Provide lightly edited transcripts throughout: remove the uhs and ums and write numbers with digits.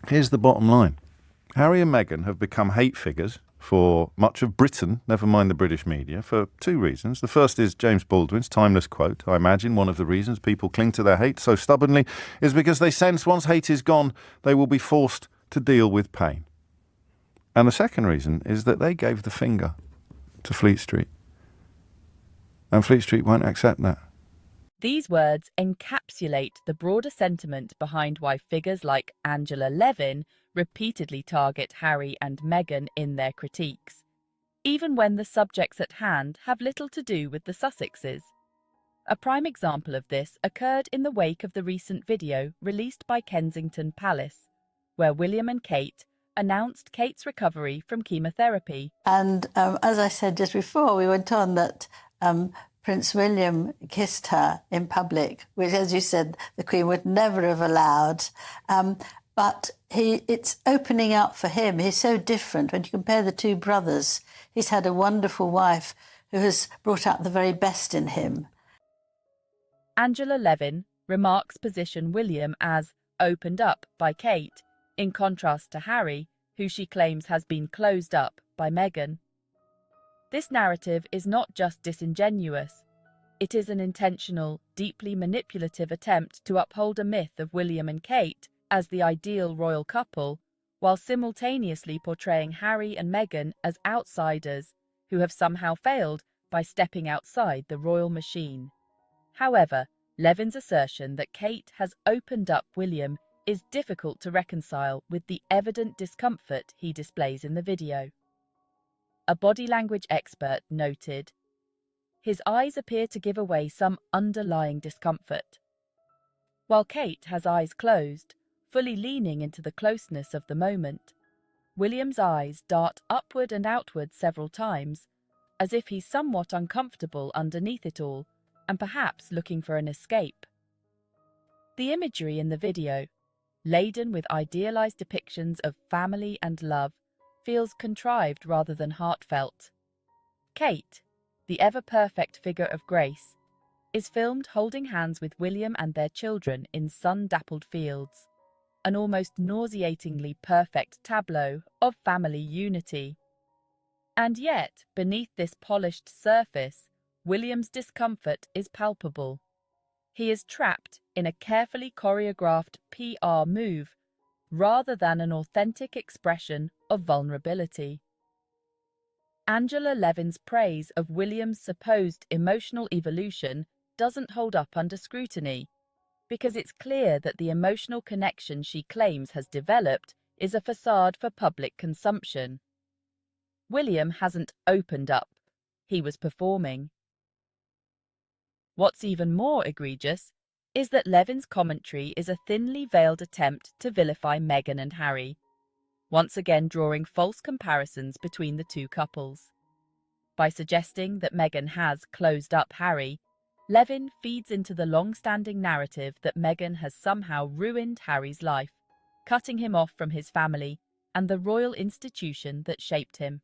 Here's the bottom line. Harry and Meghan have become hate figures for much of Britain, never mind the British media, for two reasons. The first is James Baldwin's timeless quote. I imagine one of the reasons people cling to their hate so stubbornly is because they sense once hate is gone, they will be forced to deal with pain. And the second reason is that they gave the finger to Fleet Street. And Fleet Street won't accept that. These words encapsulate the broader sentiment behind why figures like Angela Levin repeatedly target Harry and Meghan in their critiques, even when the subjects at hand have little to do with the Sussexes. A prime example of this occurred in the wake of the recent video released by Kensington Palace, where William and Kate announced Kate's recovery from chemotherapy. And as I said just before, we went on that Prince William kissed her in public, which, as you said, the Queen would never have allowed. But it's opening up for him. He's so different. When you compare the two brothers, he's had a wonderful wife who has brought out the very best in him. Angela Levin remarks position William as opened up by Kate, in contrast to Harry, who she claims has been closed up by Meghan. This narrative is not just disingenuous. It is an intentional, deeply manipulative attempt to uphold a myth of William and Kate as the ideal royal couple, while simultaneously portraying Harry and Meghan as outsiders who have somehow failed by stepping outside the royal machine. However, Levin's assertion that Kate has opened up William is difficult to reconcile with the evident discomfort he displays in the video. A body language expert noted, "His eyes appear to give away some underlying discomfort." While Kate has eyes closed, fully leaning into the closeness of the moment, William's eyes dart upward and outward several times, as if he's somewhat uncomfortable underneath it all, and perhaps looking for an escape. The imagery in the video, laden with idealized depictions of family and love, feels contrived rather than heartfelt. Kate, the ever-perfect figure of grace, is filmed holding hands with William and their children in sun-dappled fields, an almost nauseatingly perfect tableau of family unity. And yet, beneath this polished surface, William's discomfort is palpable. He is trapped in a carefully choreographed PR move rather than an authentic expression of vulnerability. Angela Levin's praise of William's supposed emotional evolution doesn't hold up under scrutiny, because it's clear that the emotional connection she claims has developed is a facade for public consumption. William hasn't opened up. He was performing. What's even more egregious is that Levin's commentary is a thinly veiled attempt to vilify Meghan and Harry, once again drawing false comparisons between the two couples. By suggesting that Meghan has closed up Harry, Levin feeds into the long-standing narrative that Meghan has somehow ruined Harry's life, cutting him off from his family and the royal institution that shaped him.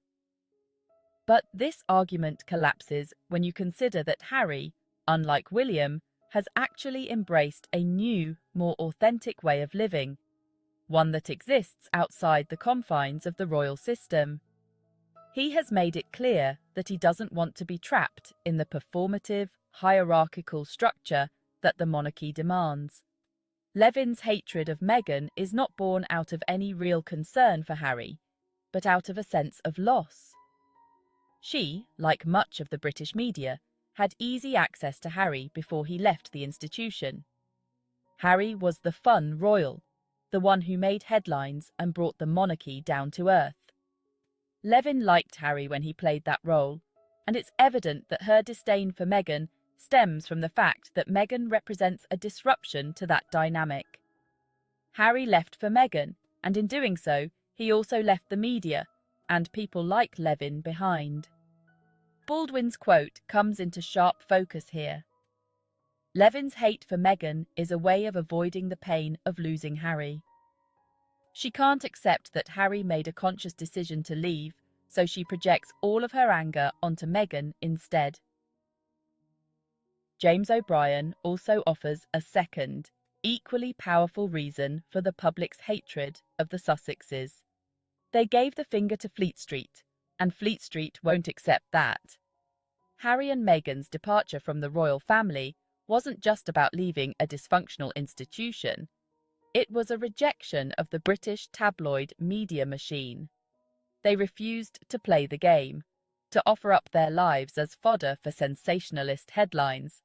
But this argument collapses when you consider that Harry, unlike William, has actually embraced a new, more authentic way of living, one that exists outside the confines of the royal system. He has made it clear that he doesn't want to be trapped in the performative, hierarchical structure that the monarchy demands. Levin's hatred of Meghan is not born out of any real concern for Harry, but out of a sense of loss. She, like much of the British media, had easy access to Harry before he left the institution. Harry was the fun royal, the one who made headlines and brought the monarchy down to earth. Levin liked Harry when he played that role, and it's evident that her disdain for Meghan stems from the fact that Meghan represents a disruption to that dynamic. Harry left for Meghan, and in doing so, he also left the media and people like Levin behind. Baldwin's quote comes into sharp focus here. Levin's hate for Meghan is a way of avoiding the pain of losing Harry. She can't accept that Harry made a conscious decision to leave, so she projects all of her anger onto Meghan instead. James Obrien also offers a second, equally powerful reason for the public's hatred of the Sussexes. They gave the finger to Fleet Street, and Fleet Street won't accept that. Harry and Meghan's departure from the royal family wasn't just about leaving a dysfunctional institution. It was a rejection of the British tabloid media machine. They refused to play the game, to offer up their lives as fodder for sensationalist headlines,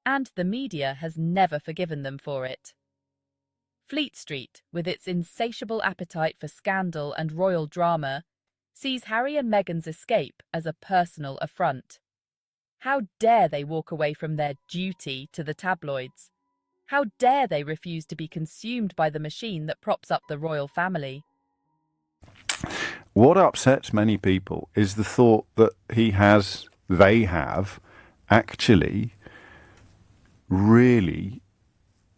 and the media has never forgiven them for it. Fleet Street, with its insatiable appetite for scandal and royal drama, sees Harry and Meghan's escape as a personal affront. How dare they walk away from their duty to the tabloids? How dare they refuse to be consumed by the machine that props up the royal family? What upsets many people is the thought that they have actually really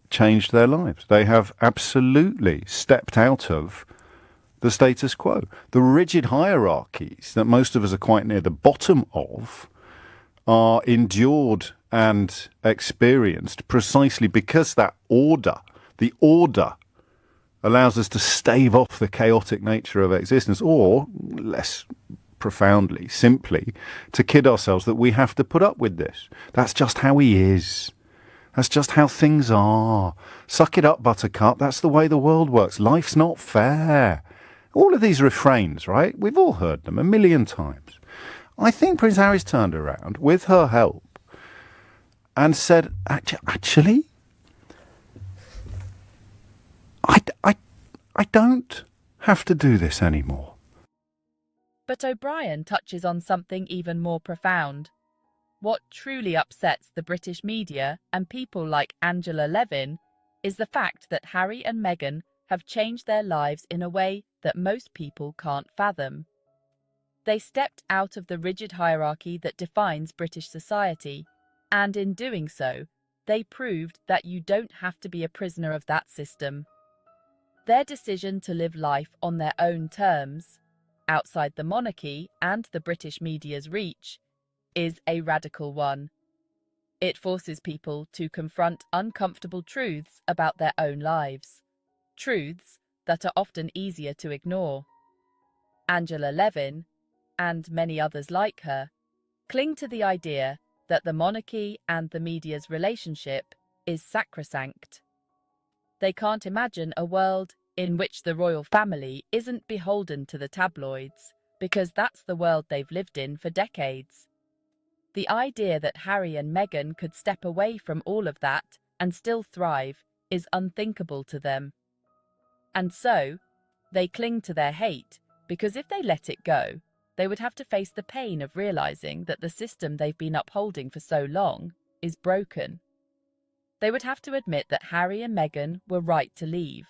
changed their lives. They have absolutely stepped out of the status quo. The rigid hierarchies that most of us are quite near the bottom of are endured and experienced precisely because the order allows us to stave off the chaotic nature of existence, or less profoundly, simply to kid ourselves that we have to put up with this. That's just how he is. That's just how things are. Suck it up, buttercup. That's the way the world works. Life's not fair. All of these refrains, right? We've all heard them a million times. I think Prince Harry's turned around with her help and said, actually, I don't have to do this anymore. But Obrien touches on something even more profound. What truly upsets the British media and people like Angela Levin is the fact that Harry and Meghan have changed their lives in a way that most people can't fathom. They stepped out of the rigid hierarchy that defines British society, and in doing so, they proved that you don't have to be a prisoner of that system. Their decision to live life on their own terms, outside the monarchy and the British media's reach, is a radical one. It forces people to confront uncomfortable truths about their own lives, truths that are often easier to ignore. Angela Levin, and many others like her, cling to the idea that the monarchy and the media's relationship is sacrosanct. They can't imagine a world in which the royal family isn't beholden to the tabloids, because that's the world they've lived in for decades. The idea that Harry and Meghan could step away from all of that and still thrive is unthinkable to them. And so, they cling to their hate, because if they let it go, they would have to face the pain of realizing that the system they've been upholding for so long is broken. They would have to admit that Harry and Meghan were right to leave,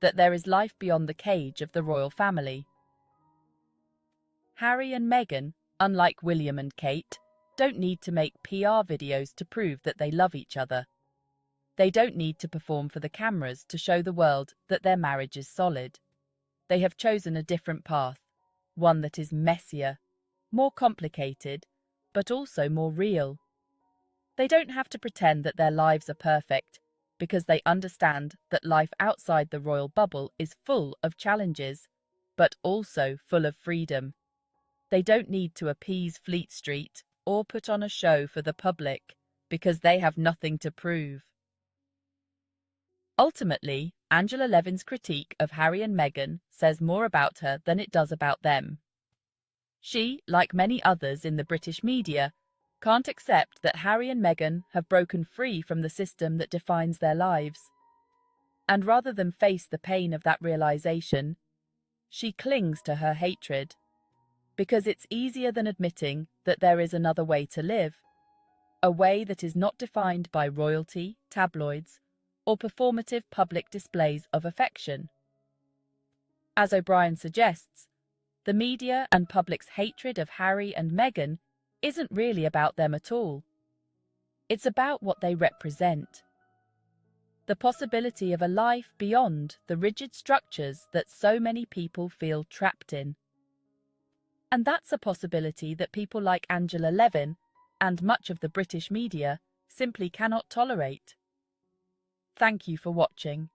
that there is life beyond the cage of the royal family. Harry and Meghan, unlike William and Kate, don't need to make PR videos to prove that they love each other. They don't need to perform for the cameras to show the world that their marriage is solid. They have chosen a different path, one that is messier, more complicated, but also more real. They don't have to pretend that their lives are perfect, because they understand that life outside the royal bubble is full of challenges, but also full of freedom. They don't need to appease Fleet Street or put on a show for the public, because they have nothing to prove. Ultimately, Angela Levin's critique of Harry and Meghan says more about her than it does about them. She, like many others in the British media, can't accept that Harry and Meghan have broken free from the system that defines their lives. And rather than face the pain of that realization, she clings to her hatred, because it's easier than admitting that there is another way to live, a way that is not defined by royalty, tabloids, or performative public displays of affection. As Obrien suggests, the media and public's hatred of Harry and Meghan isn't really about them at all. It's about what they represent. The possibility of a life beyond the rigid structures that so many people feel trapped in. And that's a possibility that people like Angela Levin and much of the British media simply cannot tolerate. Thank you for watching.